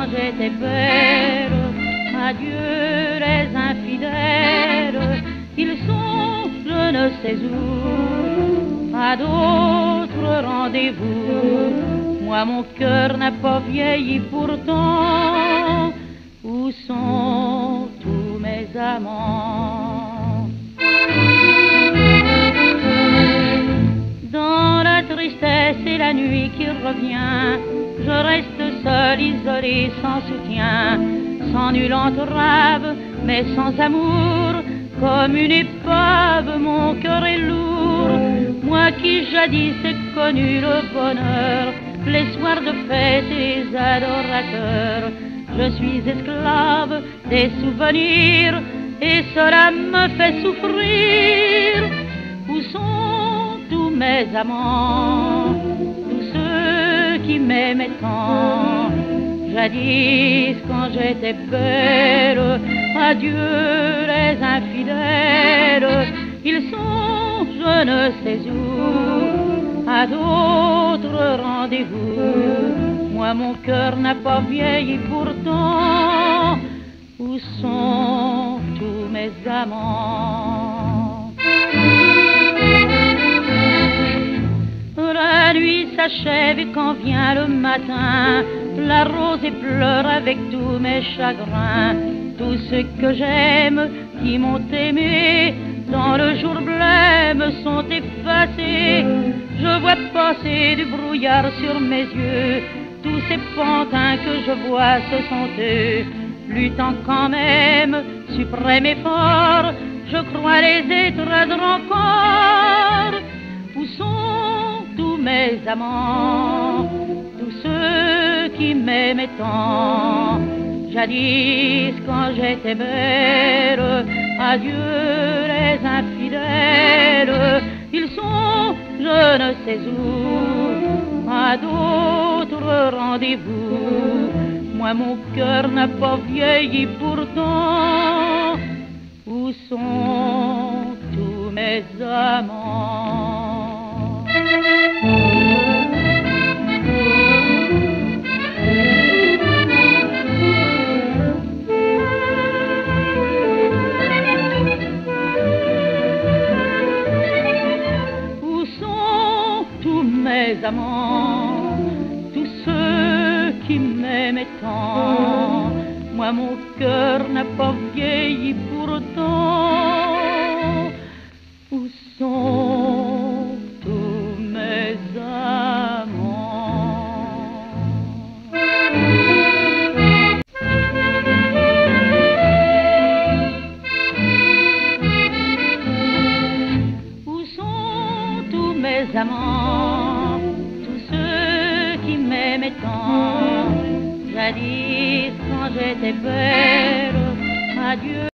quand j'étais belle. Adieu les infidèles, ils sont je ne sais où, à d'autres rendez-vous. Moi mon cœur n'a pas vieilli pourtant, où sont tous mes amants? Dans la tristesse et la nuit qui revient, je reste seul, isolé, sans soutien, sans nulle entrave, mais sans amour. Comme une épave, mon cœur est lourd. Moi qui jadis ai connu le bonheur, les soirs de fête et les adorateurs, je suis esclave des souvenirs et cela me fait souffrir. Où sont tous mes amants, tous ceux qui m'aimaient tant? Jadis quand j'étais belle, adieu les infidèles, ils sont je ne sais où, à d'autres rendez-vous. Moi mon cœur n'a pas vieilli pourtant, où sont tous mes amants? La nuit s'achève et quand vient le matin, la rose pleure avec tous mes chagrins. Tous ceux que j'aime, qui m'ont aimé, dans le jour blême sont effacés. Je vois passer du brouillard sur mes yeux, tous ces pantins que je vois, ce sont eux, luttant quand même, suprême effort, je crois les étreindre encore. Où sont tous mes amants, tous ceux qui m'aimaient tant? Jadis quand j'étais belle, adieu les infidèles, ils sont je ne sais où, à d'autres rendez-vous. Moi mon cœur n'a pas vieilli pourtant, où sont tous mes amants? Mes amants, tous ceux qui m'aimaient tant, moi mon cœur n'a pas vieilli pourtant, où sont tous mes amants? Où sont tous mes amants, qui m'aimaient tant? Jadis quand j'étais belle, adieu.